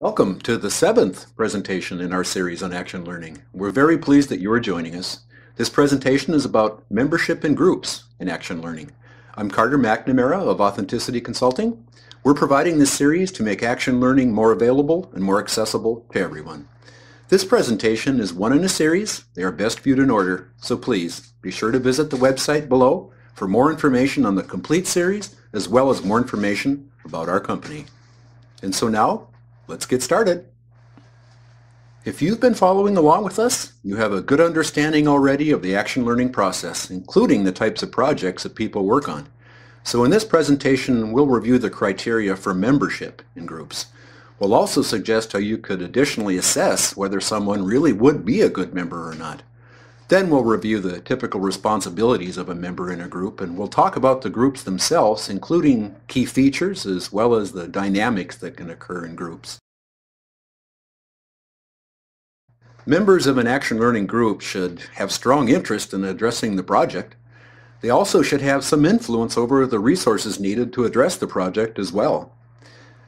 Welcome to the seventh presentation in our series on action learning. We're very pleased that you are joining us. This presentation is about membership in groups in action learning. I'm Carter McNamara of Authenticity Consulting. We're providing this series to make action learning more available and more accessible to everyone. This presentation is one in a series. They are best viewed in order, so please be sure to visit the website below for more information on the complete series as well as more information about our company. And so now, let's get started. If you've been following along with us, you have a good understanding already of the action learning process, including the types of projects that people work on. So in this presentation, we'll review the criteria for membership in groups. We'll also suggest how you could additionally assess whether someone really would be a good member or not. Then we'll review the typical responsibilities of a member in a group, and we'll talk about the groups themselves, including key features as well as the dynamics that can occur in groups. Members of an action learning group should have strong interest in addressing the project. They also should have some influence over the resources needed to address the project as well.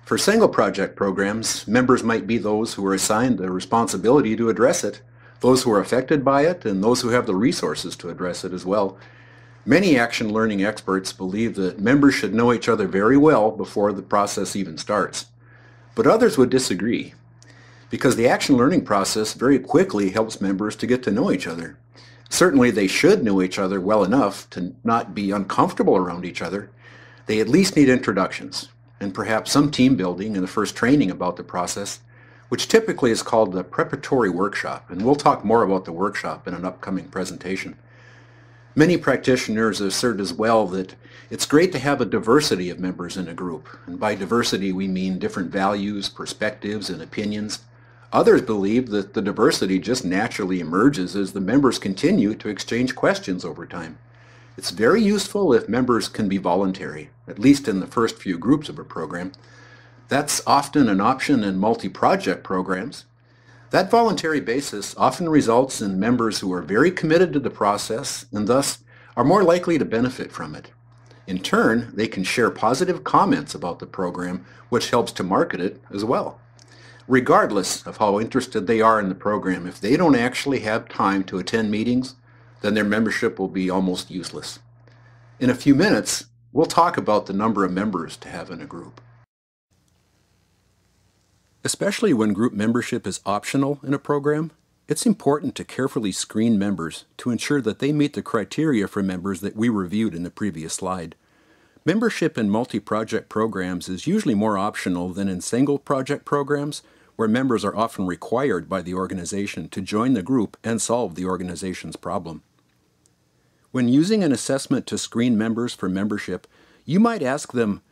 For single project programs, members might be those who are assigned the responsibility to address it, those who are affected by it, and those who have the resources to address it as well. Many action learning experts believe that members should know each other very well before the process even starts. But others would disagree, because the action learning process very quickly helps members to get to know each other. Certainly they should know each other well enough to not be uncomfortable around each other. They at least need introductions, and perhaps some team building and the first training about the process, which typically is called the preparatory workshop, and we'll talk more about the workshop in an upcoming presentation. Many practitioners assert as well that it's great to have a diversity of members in a group, and by diversity we mean different values, perspectives, and opinions. Others believe that the diversity just naturally emerges as the members continue to exchange questions over time. It's very useful if members can be voluntary, at least in the first few groups of a program. That's often an option in multi-project programs. That voluntary basis often results in members who are very committed to the process and thus are more likely to benefit from it. In turn, they can share positive comments about the program, which helps to market it as well. Regardless of how interested they are in the program, if they don't actually have time to attend meetings, then their membership will be almost useless. In a few minutes, we'll talk about the number of members to have in a group. Especially when group membership is optional in a program, it's important to carefully screen members to ensure that they meet the criteria for members that we reviewed in the previous slide. Membership in multi-project programs is usually more optional than in single-project programs, where members are often required by the organization to join the group and solve the organization's problem. When using an assessment to screen members for membership, you might ask them,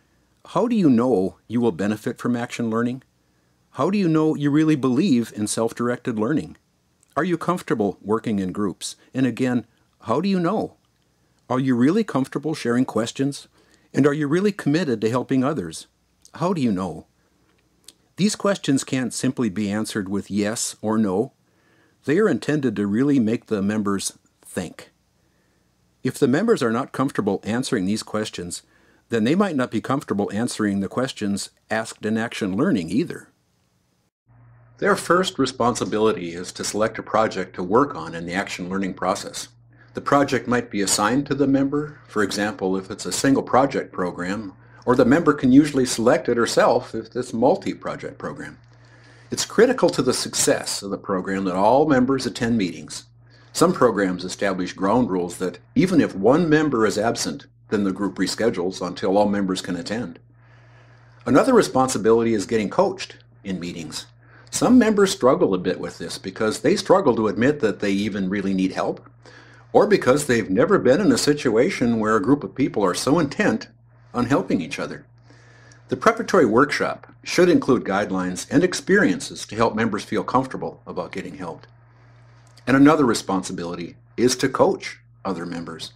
how do you know you will benefit from action learning? How do you know you really believe in self-directed learning? Are you comfortable working in groups? And again, how do you know? Are you really comfortable sharing questions? And are you really committed to helping others? How do you know? These questions can't simply be answered with yes or no. They are intended to really make the members think. If the members are not comfortable answering these questions, then they might not be comfortable answering the questions asked in action learning either. Their first responsibility is to select a project to work on in the action learning process. The project might be assigned to the member, for example, if it's a single project program, or the member can usually select it herself if it's a multi-project program. It's critical to the success of the program that all members attend meetings. Some programs establish ground rules that even if one member is absent, then the group reschedules until all members can attend. Another responsibility is getting coached in meetings. Some members struggle a bit with this because they struggle to admit that they even really need help, or because they've never been in a situation where a group of people are so intent on helping each other. The preparatory workshop should include guidelines and experiences to help members feel comfortable about getting help. And another responsibility is to coach other members.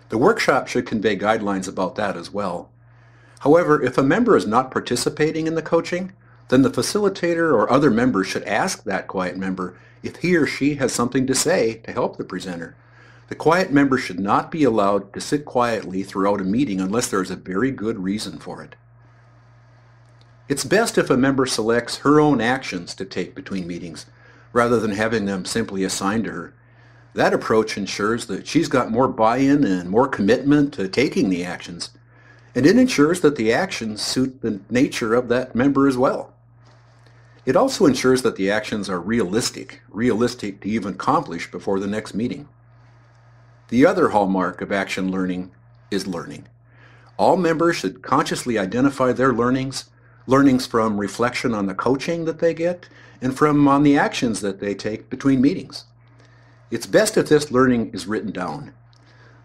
The workshop should convey guidelines about that as well. However, if a member is not participating in the coaching, then the facilitator or other members should ask that quiet member if he or she has something to say to help the presenter. The quiet member should not be allowed to sit quietly throughout a meeting unless there is a very good reason for it. It's best if a member selects her own actions to take between meetings, rather than having them simply assigned to her. That approach ensures that she's got more buy-in and more commitment to taking the actions, and it ensures that the actions suit the nature of that member as well. It also ensures that the actions are realistic to even accomplish before the next meeting. The other hallmark of action learning is learning. All members should consciously identify their learnings from reflection on the coaching that they get, and from on the actions that they take between meetings. It's best if this learning is written down.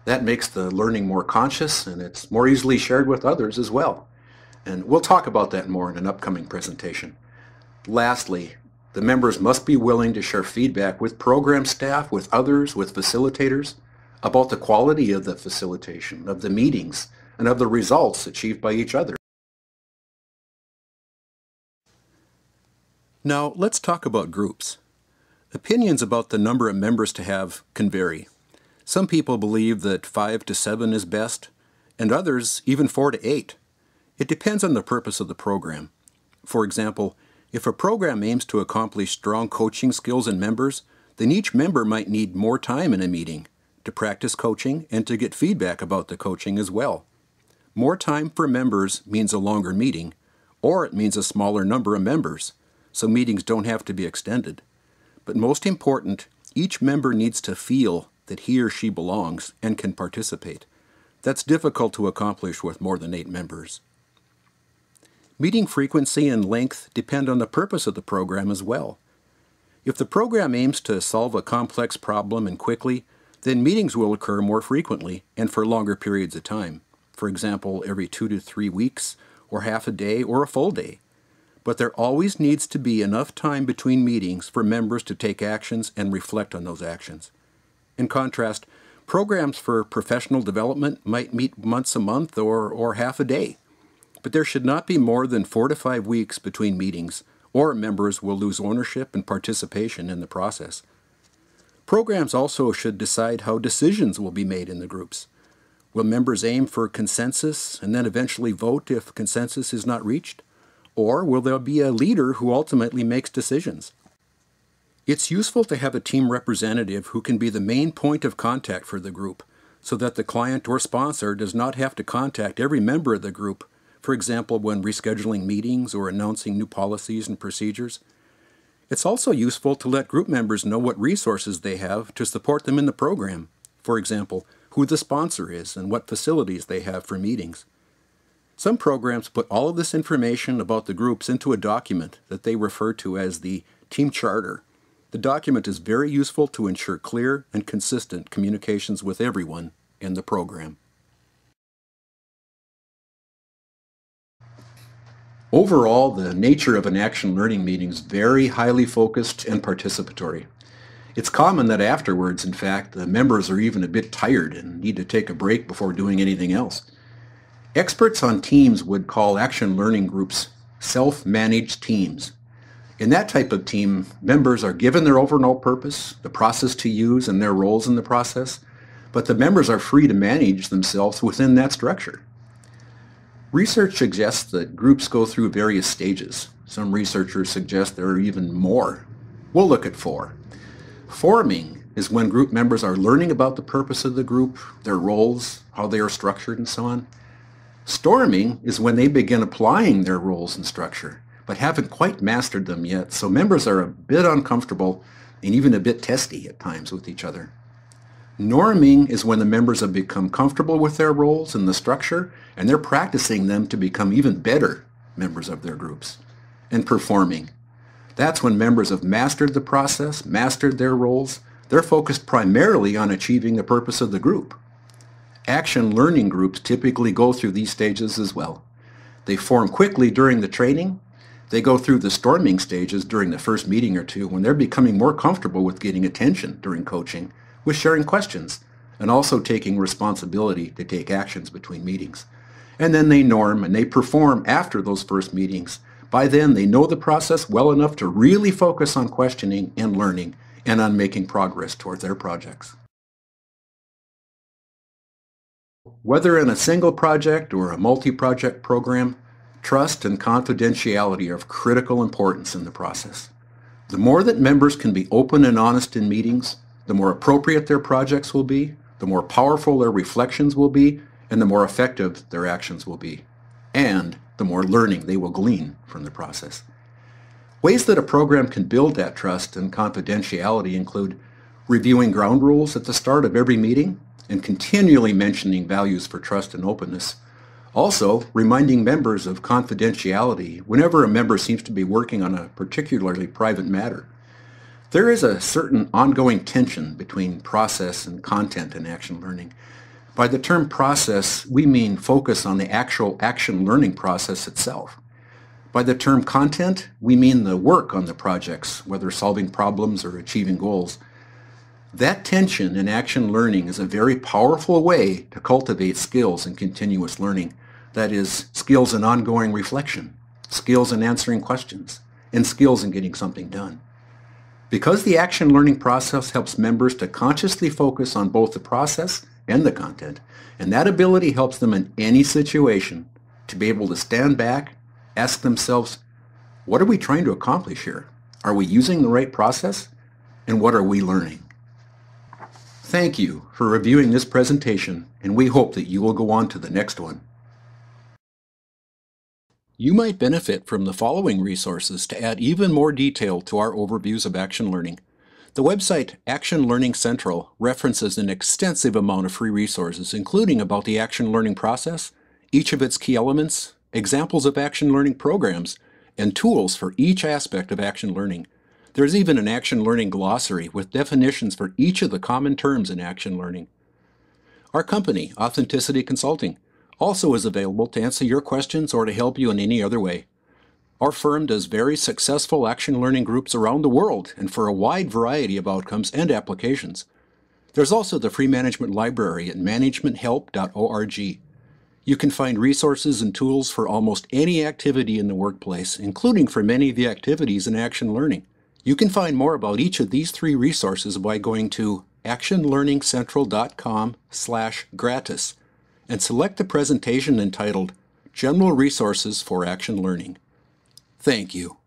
That makes the learning more conscious, and it's more easily shared with others as well. And we'll talk about that more in an upcoming presentation. Lastly, the members must be willing to share feedback with program staff, with others, with facilitators, about the quality of the facilitation, of the meetings, and of the results achieved by each other. Now, let's talk about groups. Opinions about the number of members to have can vary. Some people believe that 5 to 7 is best, and others even 4 to 8. It depends on the purpose of the program. For example, if a program aims to accomplish strong coaching skills in members, then each member might need more time in a meeting to practice coaching and to get feedback about the coaching as well. More time for members means a longer meeting, or it means a smaller number of members, so meetings don't have to be extended. But most important, each member needs to feel that he or she belongs and can participate. That's difficult to accomplish with more than 8 members. Meeting frequency and length depend on the purpose of the program as well. If the program aims to solve a complex problem and quickly, then meetings will occur more frequently and for longer periods of time. For example, every 2 to 3 weeks, or half a day, or a full day. But there always needs to be enough time between meetings for members to take actions and reflect on those actions. In contrast, programs for professional development might meet once a month or half a day. But there should not be more than 4 to 5 weeks between meetings, or members will lose ownership and participation in the process. Programs also should decide how decisions will be made in the groups. Will members aim for consensus and then eventually vote if consensus is not reached? Or will there be a leader who ultimately makes decisions? It's useful to have a team representative who can be the main point of contact for the group, so that the client or sponsor does not have to contact every member of the group, for example, when rescheduling meetings or announcing new policies and procedures. It's also useful to let group members know what resources they have to support them in the program. For example, who the sponsor is and what facilities they have for meetings. Some programs put all of this information about the groups into a document that they refer to as the Team Charter. The document is very useful to ensure clear and consistent communications with everyone in the program. Overall, the nature of an action learning meeting is very highly focused and participatory. It's common that afterwards, in fact, the members are even a bit tired and need to take a break before doing anything else. Experts on teams would call action learning groups self-managed teams. In that type of team, members are given their overall purpose, the process to use, and their roles in the process, but the members are free to manage themselves within that structure. Research suggests that groups go through various stages. Some researchers suggest there are even more. We'll look at 4. Forming is when group members are learning about the purpose of the group, their roles, how they are structured, and so on. Storming is when they begin applying their roles and structure, but haven't quite mastered them yet, so members are a bit uncomfortable and even a bit testy at times with each other. Norming is when the members have become comfortable with their roles and the structure, and they're practicing them to become even better members of their groups. And performing. That's when members have mastered the process, mastered their roles. They're focused primarily on achieving the purpose of the group. Action learning groups typically go through these stages as well. They form quickly during the training. They go through the storming stages during the first meeting or two when they're becoming more comfortable with getting attention during coaching, with sharing questions, and also taking responsibility to take actions between meetings. And then they norm and they perform after those first meetings. By then, they know the process well enough to really focus on questioning and learning and on making progress towards their projects. Whether in a single project or a multi-project program, Trust and confidentiality are of critical importance in the process. The more that members can be open and honest in meetings, the more appropriate their projects will be, the more powerful their reflections will be, and the more effective their actions will be, and the more learning they will glean from the process. Ways that a program can build that trust and confidentiality include reviewing ground rules at the start of every meeting and continually mentioning values for trust and openness. Also, reminding members of confidentiality whenever a member seems to be working on a particularly private matter. There is a certain ongoing tension between process and content in action learning. By the term process, we mean focus on the actual action learning process itself. By the term content, we mean the work on the projects, whether solving problems or achieving goals. That tension in action learning is a very powerful way to cultivate skills in continuous learning. That is, skills in ongoing reflection, skills in answering questions, and skills in getting something done. Because the action learning process helps members to consciously focus on both the process and the content, and that ability helps them in any situation to be able to stand back, ask themselves, what are we trying to accomplish here? Are we using the right process? And what are we learning? Thank you for reviewing this presentation, and we hope that you will go on to the next one. You might benefit from the following resources to add even more detail to our overviews of action learning. The website Action Learning Central references an extensive amount of free resources, including about the action learning process, each of its key elements, examples of action learning programs, and tools for each aspect of action learning. There's even an action learning glossary with definitions for each of the common terms in action learning. Our company, Authenticity Consulting, also is available to answer your questions or to help you in any other way. Our firm does very successful action learning groups around the world and for a wide variety of outcomes and applications. There's also the free management library at managementhelp.org. You can find resources and tools for almost any activity in the workplace, including for many of the activities in action learning. You can find more about each of these three resources by going to actionlearningcentral.com/gratis and select the presentation entitled General Resources for Action Learning. Thank you.